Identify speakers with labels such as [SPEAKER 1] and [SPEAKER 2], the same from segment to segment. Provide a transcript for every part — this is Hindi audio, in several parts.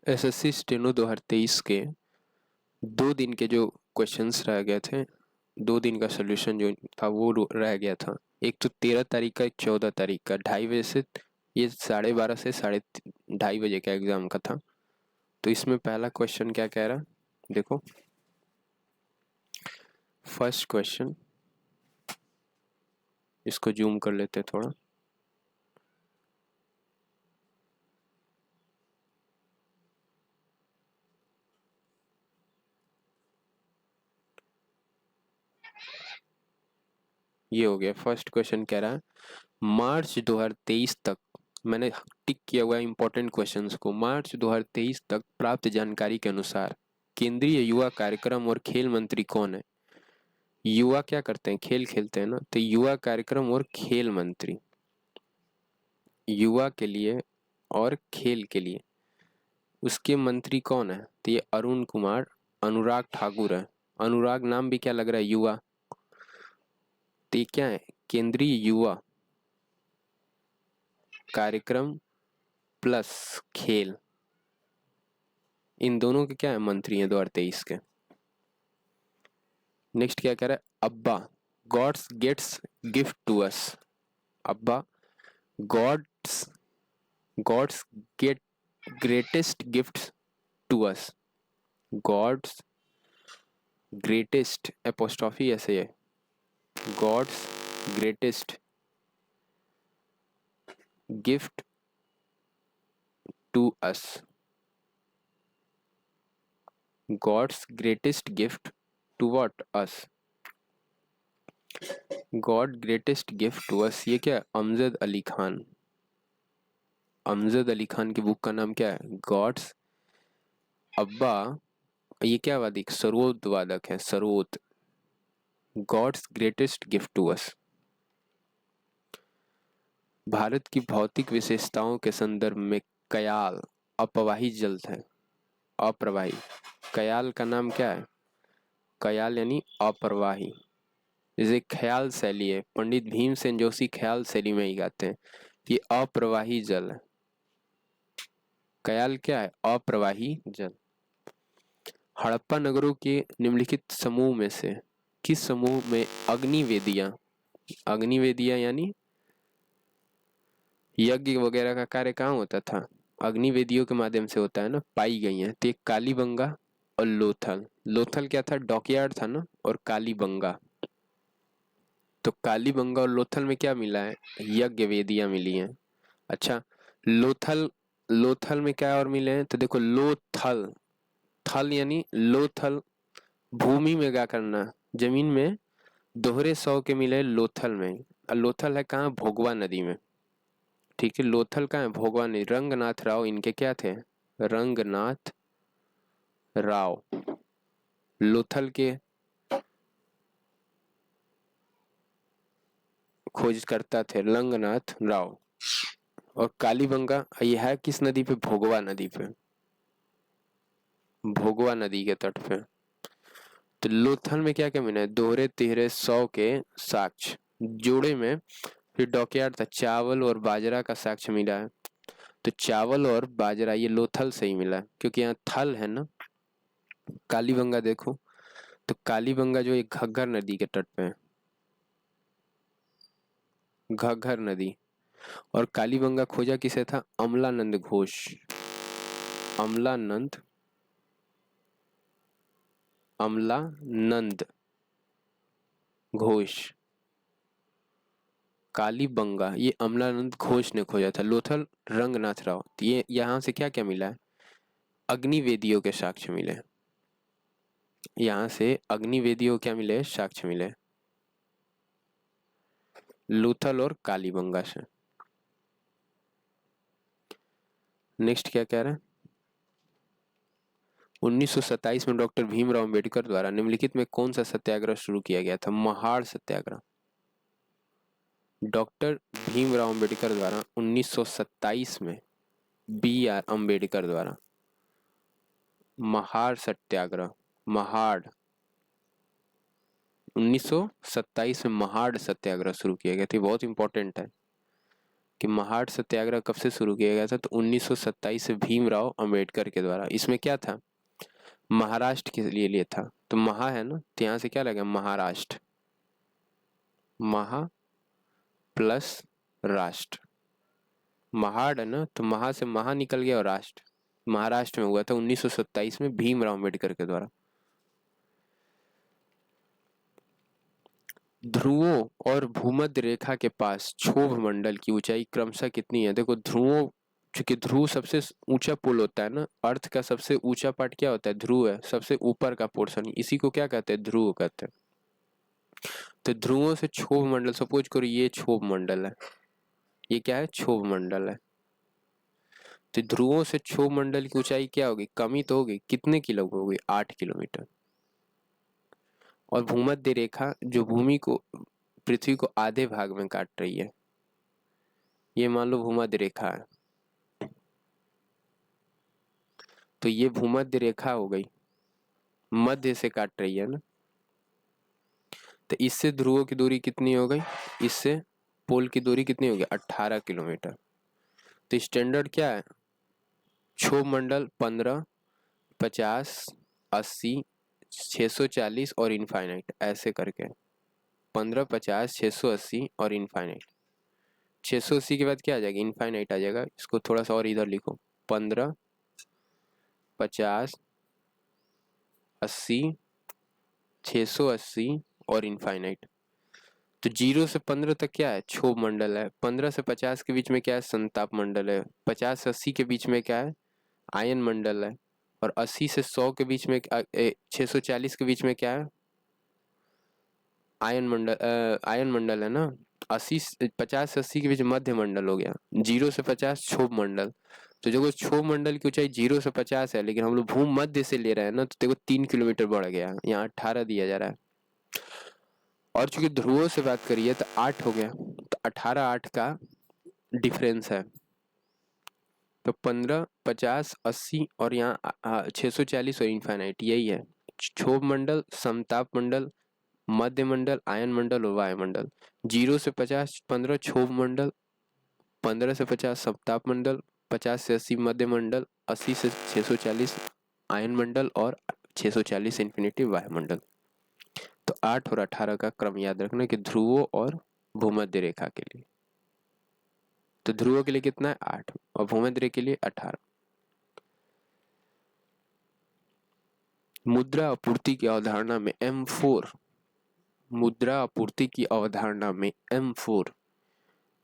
[SPEAKER 1] एसएससी स्टेनो 2023 के 2 दिन के जो क्वेश्चंस रह गए थे, 2 दिन का सोल्यूशन जो था वो रह गया था। एक तो 13 तारीख का, एक 14 तारीख का, 2:30 से, ये 12:30 से 2:30 बजे का एग्जाम का था। तो इसमें पहला क्वेश्चन क्या कह रहा है, देखो। फर्स्ट क्वेश्चन, इसको जूम कर लेते हैं थोड़ा। ये हो गया। फर्स्ट क्वेश्चन कह रहा है मार्च 2023 तक, मैंने टिक किया हुआ है इंपॉर्टेंट क्वेश्चंस को। मार्च 2023 तक प्राप्त जानकारी के अनुसार केंद्रीय युवा कार्यक्रम और खेल मंत्री कौन है? युवा क्या करते हैं? खेल खेलते हैं ना, तो युवा कार्यक्रम और खेल मंत्री, युवा के लिए और खेल के लिए उसके मंत्री कौन है? तो ये अरुण कुमार अनुराग ठाकुर है। अनुराग नाम भी क्या लग रहा है, युवा। तो ये क्या है? केंद्रीय युवा कार्यक्रम प्लस खेल, इन दोनों के क्या है, मंत्री हैं 2023 के। नेक्स्ट क्या कह रहा है, Abba God's gets gift to us. Abba God's God's get greatest gift to us. God's greatest apostrophe ऐसे है, God's greatest gift to us. God's greatest gift to what? Us. God greatest gift to us, ये क्या है? अमजद अली खान। अमजद अली खान की बुक का नाम क्या है? गॉड्स। अब्बा, ये क्या वादक? सरोद वादक है, sarod. God's greatest gift to us. Bharat की भौतिक विशेषताओं के संदर्भ में कयाल अपवाही जल है। अप्रवाही, कयाल का नाम क्या है? कयाल यानी अप्रवाही। जैसे ख्याल शैली है, पंडित भीमसेन जोशी ख्याल शैली में ही गाते हैं, ये अप्रवाही जल है। कयाल क्या है? अप्रवाही जल। हड़प्पा नगरों के निम्नलिखित समूह में से किस समूह में अग्निवेदियां, अग्निवेदियां यानी यज्ञ वगैरह का कार्य कहाँ होता था? अग्निवेदियों के माध्यम से होता है ना, पाई गई हैं। तो एक कालीबंगा और लोथल। लोथल क्या था? डॉकयार्ड था ना। और कालीबंगा, तो कालीबंगा और लोथल में क्या मिला है? यज्ञ वेदियां मिली हैं। अच्छा, लोथल, लोथल में क्या और मिले हैं? तो देखो लोथल, थल यानी लोथल, भूमि में क्या करना, जमीन में, दोहरे सौ के मिले लोथल में। और लोथल है कहाँ? भोगवा नदी में। ठीक है, लोथल कहाँ है? भोगवा नदी। रंगनाथ राव इनके क्या थे? रंगनाथ राव लोथल के खोजकर्ता थे, रंगनाथ राव। और कालीबंगा ये है किस नदी पे? भोगवा नदी पे, भोगवा नदी के तट पे। तो लोथल में क्या क्या मिला है? दोहरे तिहरे सौ के साक्ष्य जोड़े में। फिर डॉकयार्ड था, चावल और बाजरा का साक्ष्य मिला है। तो चावल और बाजरा ये लोथल से ही मिला है, क्योंकि यहाँ थल है ना। कालीबंगा देखो, तो कालीबंगा जो एक घग्गर नदी के तट पे है, घग्गर नदी। और कालीबंगा खोजा किसे था? अमलानंद घोष। अमलानंद, अमलानंद घोष। कालीबंगा ये अमलानंद घोष ने खोजा था। लोथल रंगनाथ राव। तो ये यहाँ से क्या क्या मिला है? अग्निवेदियों के साक्ष्य मिले। यहाँ से अग्निवेदियों क्या मिले? साक्ष्य मिले, लोथल और कालीबंगा से। नेक्स्ट क्या कह रहा है, 1927 में डॉक्टर भीमराव अंबेडकर द्वारा निम्नलिखित में कौन सा सत्याग्रह शुरू किया गया था? महाड़ सत्याग्रह। डॉक्टर भीमराव अंबेडकर द्वारा 1927 में, बी आर अंबेडकर द्वारा महाड़ सत्याग्रह, महाड़ 1927 में महाड़ सत्याग्रह शुरू किया गया था। बहुत इंपॉर्टेंट है। कि महाड़ सत्याग्रह कब से शुरू किया गया था, तो 1927 से भीमराव अंबेडकर के द्वारा। इसमें क्या था, महाराष्ट्र के लिए था, तो महा है ना, तो यहाँ से क्या लगेगा, महाराष्ट्र, महा प्लस राष्ट्र, महाड़ है ना, तो महा से महा निकल गया और राष्ट्र, महाराष्ट्र में हुआ था 1927 में भीमराव अंबेडकर के द्वारा। ध्रुवों और भूमध्य रेखा के पास क्षोभ मंडल की ऊंचाई क्रमशः कितनी है। देखो ध्रुवों, चूंकि ध्रुव सबसे ऊंचा पुल होता है ना, अर्थ का सबसे ऊंचा पार्ट क्या होता है, ध्रुव है, सबसे ऊपर का पोर्शन, इसी को क्या कहते हैं, ध्रुव कहते हैं। तो ध्रुवों से क्षोभ मंडल, सपोज करो ये क्षोभ मंडल है, ये क्या है, क्षोभ मंडल है, तो ध्रुवों से क्षोभ मंडल की ऊंचाई क्या होगी, कमी तो होगी, कितने किलो होगी, 8 किलोमीटर। और भूमध्य रेखा जो भूमि को, पृथ्वी को आधे भाग में काट रही है, ये मान लो भूमध्य रेखा है, तो ये भूमध्य रेखा हो गई, मध्य से काट रही है ना, तो इससे ध्रुवों की दूरी कितनी हो गई, इससे पोल की दूरी कितनी होगी, 18 किलोमीटर। तो स्टैंडर्ड क्या है, क्षोभ मंडल 15, 50, 80, 640 और इनफाइनाइट, ऐसे करके 15, 50, 680 और इनफाइनाइट। 680 के बाद क्या आ जाएगा, इनफाइनाइट आ जाएगा। इसको थोड़ा सा और इधर लिखो, 15, 50, 80, 680 और इनफाइनाइट। तो 0 से 15 तक क्या है, क्षोभ मंडल है। 15 से 50 के बीच में क्या है, संताप मंडल है। 50 से 80 के बीच में क्या है, आयन मंडल है। और 80 से 100 के बीच में 640 के बीच में क्या है, आयन मंडल है ना। 50 से 80 के बीच मध्य मंडल हो गया। 0 से 50 क्षोभ मंडल। तो देखो क्षोभ मंडल की ऊंचाई 0 से 50 है, लेकिन हम लोग भूमध्य से ले रहे हैं ना, तो देखो 3 किलोमीटर बढ़ गया, यहाँ 18 दिया जा रहा है। और चूंकि ध्रुवों से बात करिए तो 8 हो गया, तो 18 8 का डिफरेंस है। तो 15, 50, 80 और यहाँ 640 और इनफाइनाइट, यही है क्षोभ मंडल, समताप मंडल, मध्य मंडल, आयन मंडल और वायुमंडल। 0 से 50 15 क्षोभ मंडल, 15 से 50 समताप मंडल, 50 से 80 मध्य मंडल, 80 से 640 आयन मंडल और 640 इन्फिनिटी वायुमंडल। तो 8 और 18 का क्रम याद रखना कि ध्रुवों और भूमध्य रेखा के लिए। तो ध्रुवों के लिए कितना है, 8, और भूमध्य रेखा के लिए 18। मुद्रा आपूर्ति की अवधारणा में M4, मुद्रा आपूर्ति की अवधारणा में M4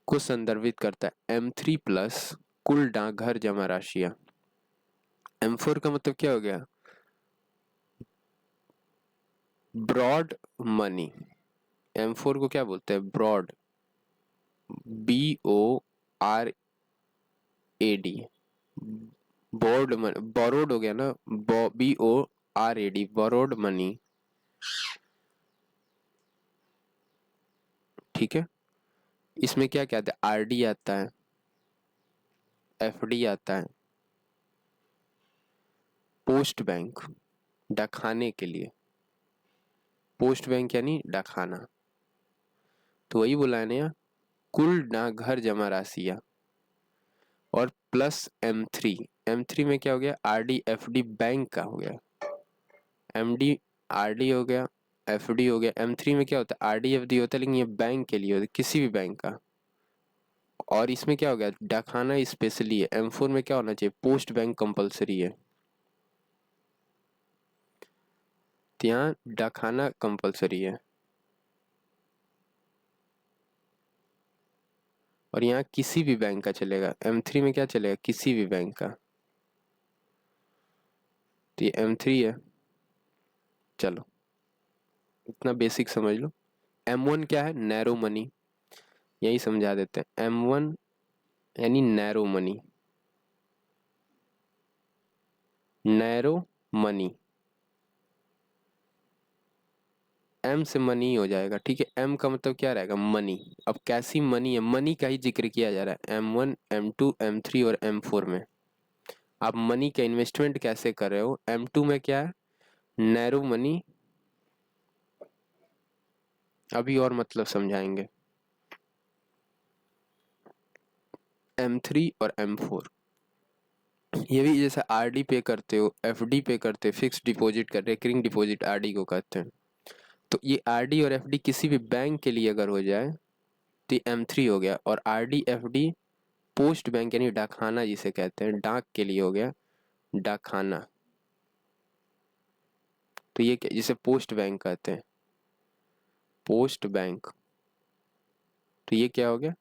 [SPEAKER 1] को संदर्भित करता है। M3 प्लस कुल डाकघर जमा राशियां। M4 का मतलब क्या हो गया, ब्रॉड मनी। M4 को क्या बोलते हैं, broad, BORAD, board money, borrowed हो गया ना, BORAD, बोरोड मनी, ठीक है। इसमें क्या क्या आता है, RD आता है, FD आता है, पोस्ट बैंक, डाकखाने के लिए, पोस्ट बैंक यानी डाकखाना, तो वही बोला है ना, कुल डाकघर जमा राशियां। और प्लस M3 में क्या हो गया, RD FD बैंक का हो गया, MD RD हो गया, FD हो गया। M3 में क्या होता है, RD FD होता है, लेकिन ये बैंक के लिए होता है, किसी भी बैंक का। और इसमें क्या हो गया, डाकखाना स्पेशली है। M4 में क्या होना चाहिए, पोस्ट बैंक कंपलसरी है, तो यहाँ डाकखाना कंपलसरी है। और यहाँ किसी भी बैंक का चलेगा, M3 में क्या चलेगा, किसी भी बैंक का, तो ये M3 है। चलो इतना बेसिक समझ लो। M1 क्या है, नैरो मनी, यही समझा देते हैं। M1 यानी narrow money, narrow money, M से मनी हो जाएगा, ठीक है। M का मतलब क्या रहेगा, मनी। अब कैसी मनी है, मनी का ही जिक्र किया जा रहा है M1, M2, M3 और M4 में। आप मनी का इन्वेस्टमेंट कैसे कर रहे हो, M2 में क्या है, नैरो मनी, अभी और मतलब समझाएंगे। M3 और M4। ये भी जैसे आरडी पे करते हो, एफडी पे करते हो, फिक्स डिपॉजिट कर, रेकरिंग डिपॉजिट आरडी को कहते हैं। तो ये आरडी और एफडी किसी भी बैंक के लिए अगर हो जाए तो ये M3 हो गया। और आरडी एफडी पोस्ट बैंक यानी डाकखाना जिसे कहते हैं, डाक के लिए हो गया डाकखाना। तो ये क्या, जिसे पोस्ट बैंक कहते हैं, पोस्ट बैंक। तो ये क्या हो गया,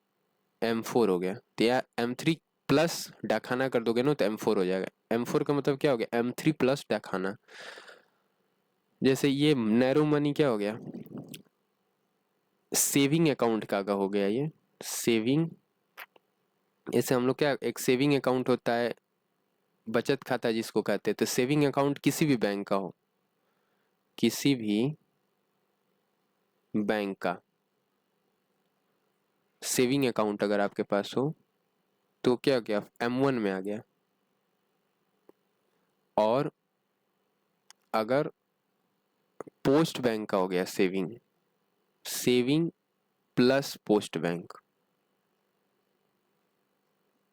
[SPEAKER 1] M4 हो गया। तो यार M3 प्लस डाकखाना कर दोगे ना तो M4 हो जाएगा। M4 का मतलब क्या हो गया, M3 प्लस डाकखाना। जैसे ये नैरो मनी क्या हो गया, सेविंग अकाउंट का हो गया ये सेविंग। जैसे हम लोग क्या, एक सेविंग अकाउंट होता है, बचत खाता जिसको कहते हैं। तो सेविंग अकाउंट किसी भी बैंक का हो, किसी भी बैंक का सेविंग अकाउंट अगर आपके पास हो तो क्या हो गया, M1 में आ गया। और अगर पोस्ट बैंक का हो गया saving, saving plus post bank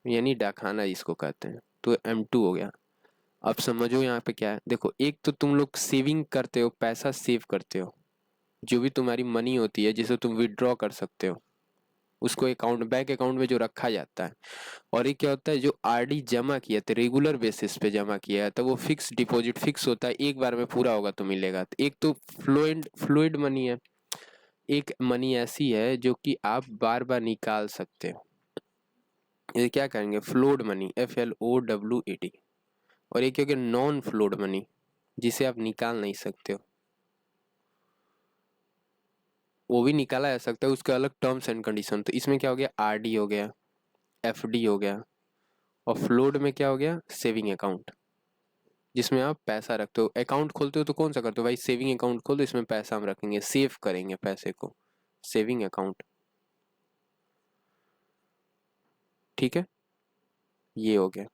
[SPEAKER 1] यानी डाकखाना जिसको कहते हैं, तो M2 हो गया। अब समझो यहाँ पे क्या है, देखो एक तो तुम लोग सेविंग करते हो, पैसा सेव करते हो, जो भी तुम्हारी मनी होती है जिसे तुम विड्रॉ कर सकते हो, उसको अकाउंट, बैंक अकाउंट में जो रखा जाता है। और एक क्या होता है, जो आरडी जमा किया था रेगुलर बेसिस पे जमा किया है, तो वो फिक्स डिपॉजिट फिक्स होता है, एक बार में पूरा होगा तो मिलेगा। तो एक तो फ्लूइड मनी है, एक मनी ऐसी है जो कि आप बार बार निकाल सकते हो, ये क्या कहेंगे, फ्लोड मनी, FLOWED। और एक क्या नॉन फ्लोड मनी, जिसे आप निकाल नहीं सकते हो, वो भी निकाला जा सकता है, उसके अलग टर्म्स एंड कंडीशन। तो इसमें क्या हो गया, आरडी हो गया, एफडी हो गया, और फ्लोड में क्या हो गया, सेविंग अकाउंट, जिसमें आप पैसा रखते हो। अकाउंट खोलते हो तो कौन सा करते हो भाई, सेविंग अकाउंट खोल दो, इसमें पैसा हम रखेंगे, सेव करेंगे पैसे को, सेविंग अकाउंट। ठीक है, ये हो गया।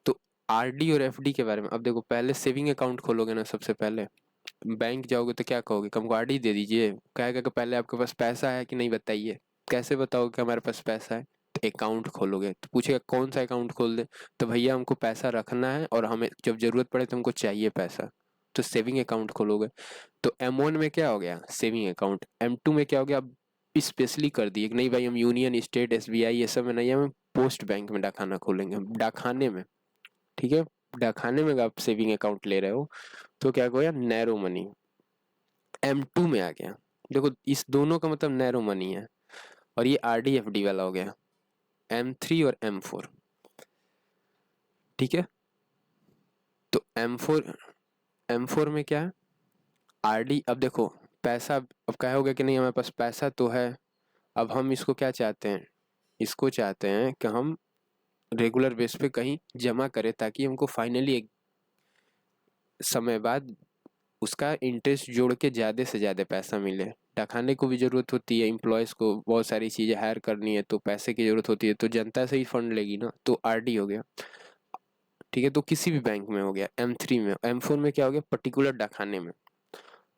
[SPEAKER 1] तो आरडी और एफडी के बारे में अब देखो, पहले सेविंग अकाउंट खोलोगे ना, सबसे पहले बैंक जाओगे तो क्या कहोगे, हमको आरडी दे दीजिए, कहेगा कि पहले आपके पास पैसा है कि नहीं बताइए। कैसे बताओगे कि हमारे पास पैसा है, तो अकाउंट खोलोगे, तो पूछेगा कौन सा अकाउंट खोल दे, तो भैया हमको पैसा रखना है और हमें जब जरूरत पड़े तो हमको चाहिए पैसा, तो सेविंग अकाउंट खोलोगे। तो M1 में क्या हो गया, सेविंग अकाउंट। M2 में क्या हो गया, अब स्पेशली कर दिए कि नहीं भाई हम यूनियन स्टेट SBI ये सब में नहीं, हम पोस्ट बैंक में डाकखाना खोलेंगे, डाकखाने में। ठीक है, डाकखाने में आप सेविंग अकाउंट ले रहे हो तो क्या हो गया, नैरो मनी, M2 में आ गया। देखो इस दोनों का मतलब नैरो मनी है, और ये आरडी एफडी वाला हो गया M3 और M4। ठीक है, तो M4 में क्या है, आरडी। अब देखो पैसा, अब क्या हो गया कि नहीं हमारे पास पैसा तो है, अब हम इसको क्या चाहते हैं, इसको चाहते हैं कि हम रेगुलर बेस पे कहीं जमा करें, ताकि हमको फाइनली एक समय बाद उसका इंटरेस्ट जोड़ के ज़्यादा से ज़्यादा पैसा मिले। डाकखाने को भी ज़रूरत होती है, एम्प्लॉयज़ को बहुत सारी चीज़ें हायर करनी है तो पैसे की ज़रूरत होती है, तो जनता से ही फंड लेगी ना, तो आरडी हो गया। ठीक है, तो किसी भी बैंक में हो गया M3 में। M4 में क्या हो गया, पर्टिकुलर डाकखाने में।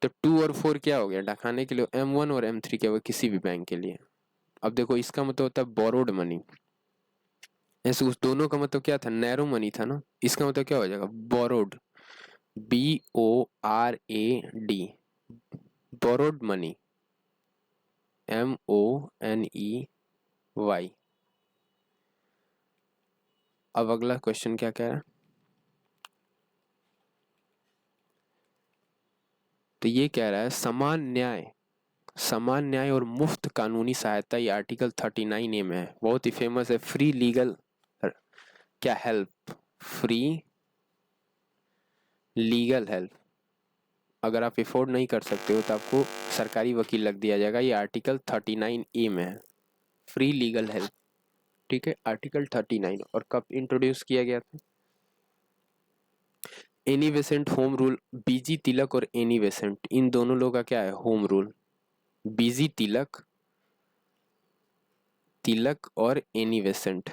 [SPEAKER 1] तो 2 और 4 क्या हो गया, डाकखाने के लिए। M1 और M3 क्या हो गया, किसी भी बैंक के लिए। अब देखो इसका मतलब होता है बोरोड मनी, ऐसे उस दोनों का मतलब क्या था, नैरो मनी था ना, इसका मतलब क्या हो जाएगा, borrowed, BORAD, borrowed money, MONEY। अब अगला क्वेश्चन क्या कह रहा है, तो ये कह रहा है समान न्याय और मुफ्त कानूनी सहायता, ये आर्टिकल 39A में है, बहुत ही फेमस है। फ्री लीगल क्या हेल्प, फ्री लीगल हेल्प, अगर आप अफोर्ड नहीं कर सकते हो तो आपको सरकारी वकील लग दिया जाएगा, ये आर्टिकल 39A में है, फ्री लीगल हेल्प। ठीक है, आर्टिकल 39। और कब इंट्रोड्यूस किया गया था, एनी बेसेंट होम रूल, बीजी तिलक और एनी बेसेंट, इन दोनों लोगों का क्या है, होम रूल। बीजी तिलक, तिलक और एनी बेसेंट,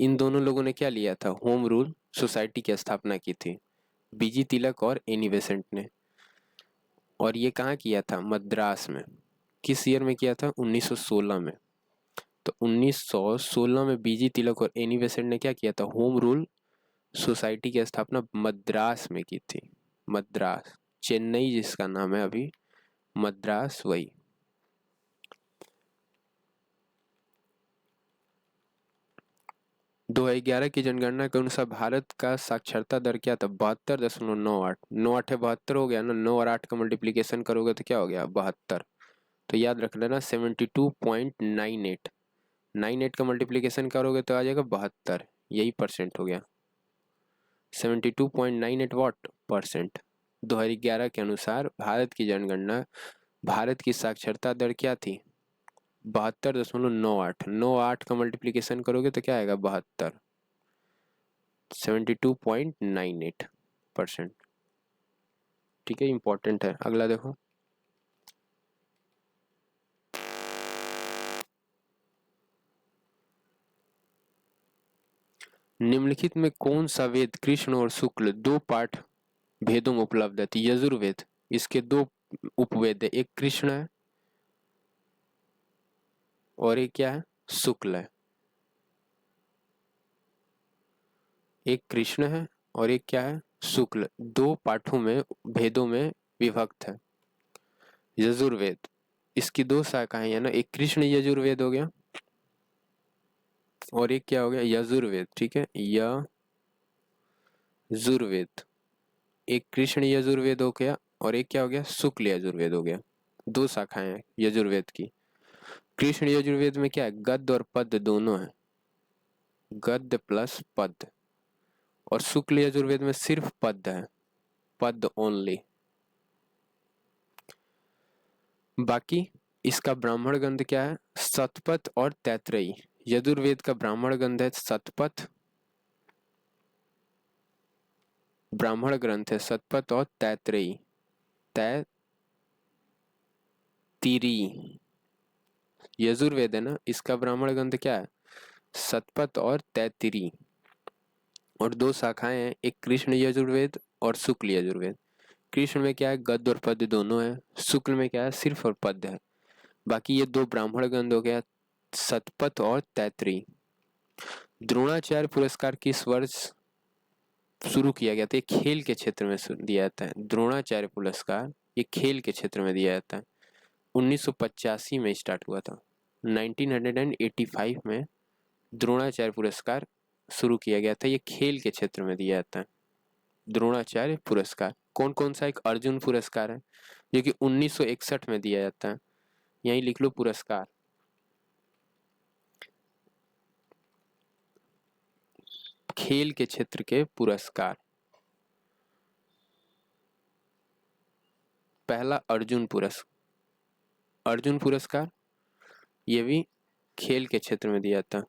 [SPEAKER 1] इन दोनों लोगों ने क्या लिया था, होम रूल सोसाइटी की स्थापना की थी, बीजी तिलक और एनी बेसेंट ने। और ये कहाँ किया था, मद्रास में। किस ईयर में किया था, 1916 में। तो 1916 में बीजी तिलक और एनी बेसेंट ने क्या किया था, होम रूल सोसाइटी की स्थापना मद्रास में की थी। मद्रास, चेन्नई जिसका नाम है अभी, मद्रास वही। दो 2011 की जनगणना के अनुसार भारत का साक्षरता दर क्या था, 72.98। 98 है, 72 हो गया ना, 9 और 8 का मल्टीप्लीकेशन करोगे तो क्या हो गया, 72। तो याद रख लेना 72.98। 98 का मल्टीप्लीकेशन करोगे तो आ जाएगा 72, यही परसेंट हो गया। 72.98 वॉट परसेंट। 2011 के अनुसार भारत की जनगणना, भारत की साक्षरता दर क्या थी, 72.98। 98 का मल्टीप्लीकेशन करोगे तो क्या आएगा, 72। 72.98%। ठीक है, इंपॉर्टेंट है। अगला देखो, निम्नलिखित में कौन सा वेद कृष्ण और शुक्ल दो पाठ भेदों में उपलब्ध है, तो यजुर्वेद। इसके दो उपवेद है, एक कृष्ण है और एक क्या है, शुक्ल है। एक कृष्ण है और एक क्या है, शुक्ल, दो पाठों में, भेदों में विभक्त है यजुर्वेद। इसकी दो शाखाएं है ना, एक कृष्ण यजुर्वेद हो गया और एक क्या हो गया, यजुर्वेद। ठीक है, यजुर्वेद, एक कृष्ण यजुर्वेद हो गया और एक क्या हो गया, शुक्ल यजुर्वेद हो गया। दो शाखाएं हैं यजुर्वेद की। कृष्ण यजुर्वेद में क्या है, गद्य और पद्य दोनों है, गद्य प्लस पद्य। और शुक्ल यजुर्वेद में सिर्फ पद्य है, पद्य ओनली। बाकी इसका ब्राह्मण ग्रंथ क्या है, शतपथ और तैत्रेयी। यजुर्वेद का ब्राह्मण ग्रंथ है शतपथ, ब्राह्मण ग्रंथ है शतपथ और तैत्रेयी, तैत्तिरी। यजुर्वेद है ना, इसका ब्राह्मण ग्रंथ क्या है, शतपथ और तैत्तिरी। और दो शाखाएं हैं, एक कृष्ण यजुर्वेद और शुक्ल यजुर्वेद। कृष्ण में क्या है, गद्य और पद्य दोनों है, शुक्ल में क्या है, सिर्फ और पद्य है। बाकी ये दो ब्राह्मण ग्रंथ हो गया, शतपथ और तैत्तिरी। द्रोणाचार्य पुरस्कार किस वर्ष शुरू किया गया था, ये खेल के क्षेत्र में दिया जाता है। द्रोणाचार्य पुरस्कार ये खेल के क्षेत्र में दिया जाता है। 1985 में स्टार्ट हुआ था, 1985 में द्रोणाचार्य पुरस्कार शुरू किया गया था। ये खेल के क्षेत्र में दिया जाता है द्रोणाचार्य पुरस्कार। कौन कौन सा, एक अर्जुन पुरस्कार है जो कि 1961 में दिया जाता है, यहीं लिख लो पुरस्कार। खेल के क्षेत्र के पुरस्कार, पहला अर्जुन पुरस्कार, अर्जुन पुरस्कार ये भी खेल के क्षेत्र में दिया जाता है।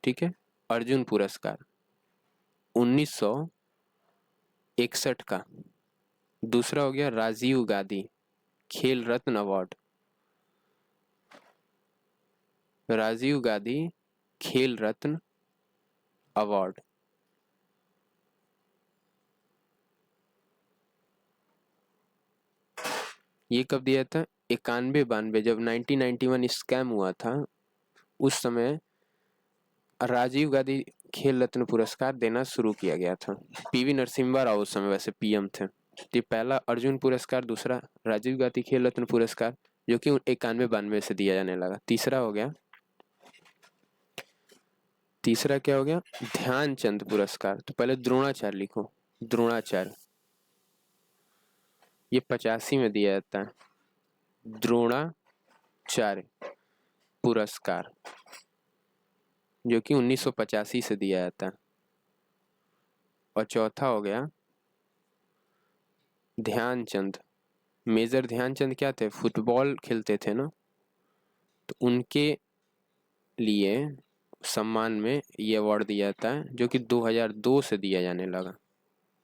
[SPEAKER 1] ठीक है, अर्जुन पुरस्कार 1961 का। दूसरा हो गया राजीव गांधी खेल रत्न अवार्ड, राजीव गांधी खेल रत्न अवार्ड। ये कब दिया था, 91-92, जब 1991 स्कैम हुआ था उस समय राजीव गांधी खेल रत्न पुरस्कार देना शुरू किया गया था। पीवी नरसिम्हा राव उस समय वैसे पीएम थे। तो पहला अर्जुन पुरस्कार, दूसरा राजीव गांधी खेल रत्न पुरस्कार जो कि 91-92 से दिया जाने लगा। तीसरा हो गया, तीसरा क्या हो गया, ध्यानचंद पुरस्कार। तो पहले द्रोणाचार्य लिखो, द्रोणाचार्य ये 85 में दिया जाता है, द्रोणाचार्य पुरस्कार जो कि 1985 से दिया जाता है। और चौथा हो गया ध्यानचंद, मेजर ध्यानचंद क्या थे, फुटबॉल खेलते थे ना, तो उनके लिए सम्मान में ये अवार्ड दिया जाता है जो कि 2002 से दिया जाने लगा,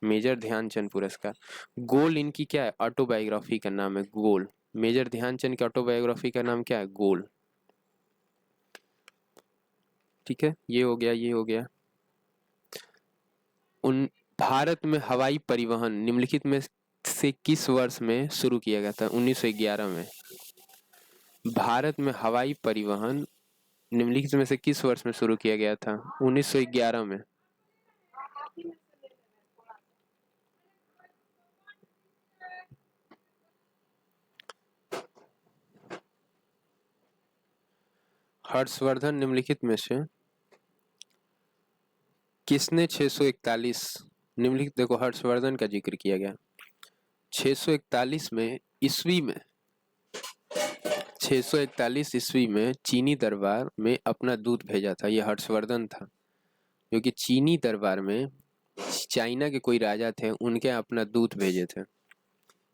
[SPEAKER 1] मेजर ध्यानचंद पुरस्कार। गोल इनकी क्या है, ऑटोबायोग्राफी का नाम है गोल। मेजर ध्यानचंद की ऑटोबायोग्राफी का नाम क्या है, गोल। ठीक है, ये हो गया, ये हो गया। उन भारत में हवाई परिवहन निम्नलिखित में से किस वर्ष में शुरू किया गया था, 1911 में। भारत में हवाई परिवहन निम्नलिखित में से किस वर्ष में शुरू किया गया था? 1911 में। हर्षवर्धन निम्नलिखित में से किसने 641 निम्नलिखित, देखो हर्षवर्धन का जिक्र किया गया 641 में ईस्वी में 641 ईस्वी में चीनी दरबार में अपना दूत भेजा था। यह हर्षवर्धन था जो कि चीनी दरबार में चाइना के कोई राजा थे, उनके अपना दूत भेजे थे,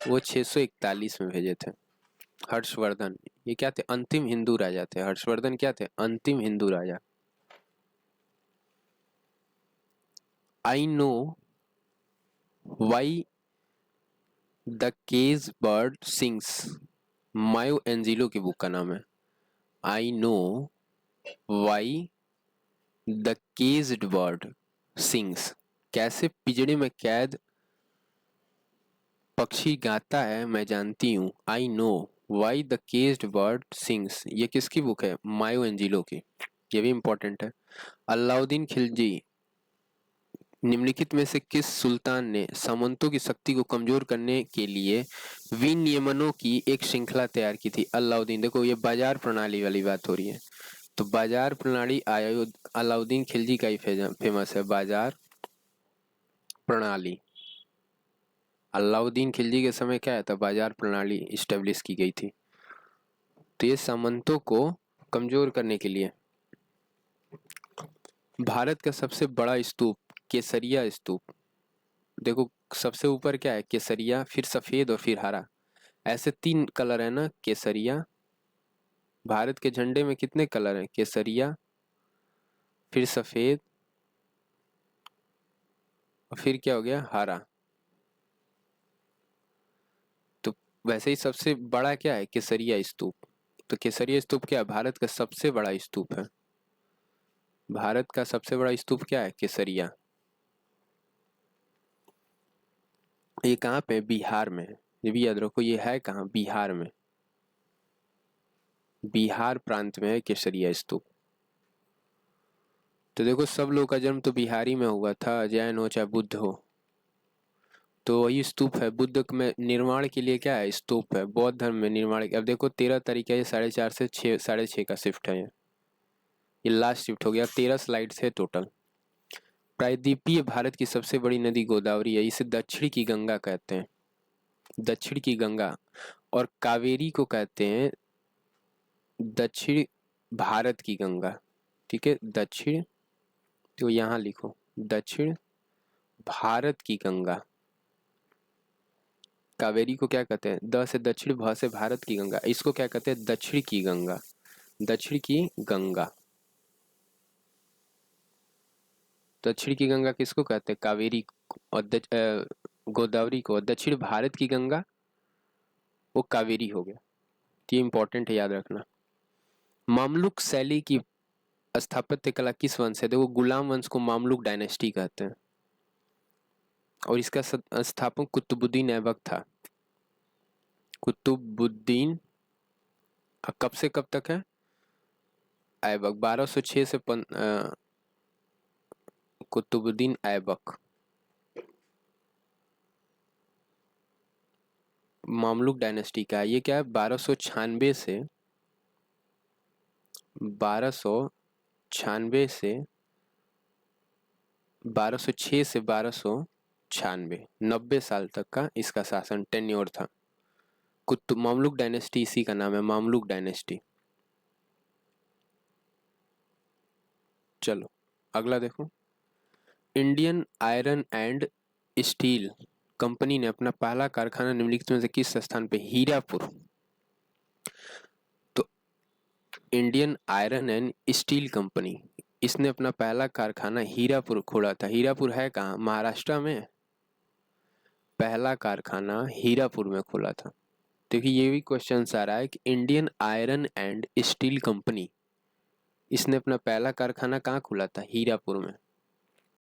[SPEAKER 1] वो 641 में भेजे थे। हर्षवर्धन ये क्या थे? अंतिम हिंदू राजा थे। हर्षवर्धन क्या थे? अंतिम हिंदू राजा। I know why the cage bird sings, Maya Angelou की बुक का नाम है। I know why the caged bird sings, कैसे पिंजड़े में कैद पक्षी गाता है मैं जानती हूँ। आई know why the caged bird sings, ये किसकी बुक है? मायो एंजिलो की। ये भी इंपॉर्टेंट है। अलाउद्दीन खिलजी निम्नलिखित में से किस सुल्तान ने सामंतों की शक्ति को कमजोर करने के लिए विनियमनों की एक श्रृंखला तैयार की थी? अलाउद्दीन, देखो ये बाजार प्रणाली वाली बात हो रही है, तो बाजार प्रणाली अलाउद्दीन खिलजी का ही फेमस है, बाजार प्रणाली। अलाउद्दीन खिलजी के समय क्या था? बाजार प्रणाली इस्टेब्लिश की गई थी। तो ये सामंतों को कमजोर करने के लिए। भारत का सबसे बड़ा स्तूप केसरिया स्तूप, देखो सबसे ऊपर क्या है? केसरिया, फिर सफेद और फिर हरा, ऐसे 3 कलर है ना केसरिया। भारत के झंडे में कितने कलर हैं? केसरिया, फिर सफेद और फिर क्या हो गया? हरा। तो वैसे ही सबसे बड़ा क्या है? केसरिया स्तूप। तो केसरिया स्तूप क्या है? भारत का सबसे बड़ा स्तूप है। भारत का सबसे बड़ा स्तूप क्या है? केसरिया। ये कहाँ पे? बिहार में। ये भी याद रखो, ये है कहाँ? बिहार में। बिहार प्रांत में है केसरिया स्तूप। तो देखो सब लोगों का जन्म तो बिहारी में हुआ था, जैन हो चाहे बुद्ध हो, तो वही स्तूप है। बुद्ध में निर्माण के लिए क्या है? स्तूप है। बौद्ध धर्म में निर्माण, अब देखो 13 तारीख है, ये 4:30 से 6 6:30 का शिफ्ट है। ये लास्ट शिफ्ट हो गया। 13 स्लाइड्स है टोटल। प्रायद्वीपीय भारत की सबसे बड़ी नदी गोदावरी है, इसे दक्षिण की गंगा कहते हैं। दक्षिण की गंगा। और कावेरी को कहते हैं दक्षिण भारत की गंगा। ठीक है, दक्षिण, तो यहाँ लिखो दक्षिण भारत की गंगा। कावेरी को क्या कहते हैं? द से दक्षिण, भ से भारत की गंगा, इसको क्या कहते हैं? दक्षिण की गंगा। दक्षिण की गंगा। दक्षिण की गंगा किसको कहते हैं? कावेरी को। और गोदावरी को। दक्षिण भारत की गंगा वो कावेरी हो गया। तो ये इंपॉर्टेंट है, याद रखना। मामलुक शैली की स्थापत्य कला किस वंश है? देखो गुलाम वंश को मामलुक डायनेस्टी कहते हैं, और इसका स्थापक कुतुबुद्दीन ऐबक था। कुतुबुद्दीन कब से कब तक है? ऐबक 1206 से कुतुबुद्दीन ऐबक। मामलुक डायनेस्टी का ये क्या है? 1296 से 1296 से 1206 से 1296, 90 साल तक का इसका शासन टेन्योर था। कुतुब मामलुक डायनेस्टी इसी का नाम है, मामलुक डायनेस्टी। चलो अगला देखो। Indian iron and steel company ने अपना पहला कारखाना निम्नलिखित में से किस स्थान पे? हीरापुर। तो Indian iron and steel company, इसने अपना पहला कारखाना हीरापुर खोला था। हीरापुर है कहाँ? महाराष्ट्र में। पहला कारखाना हीरापुर में खोला था। देखिए ये भी क्वेश्चन आ रहा है कि Indian iron and steel company, इसने अपना पहला कारखाना कहाँ खोला था? हीरापुर में।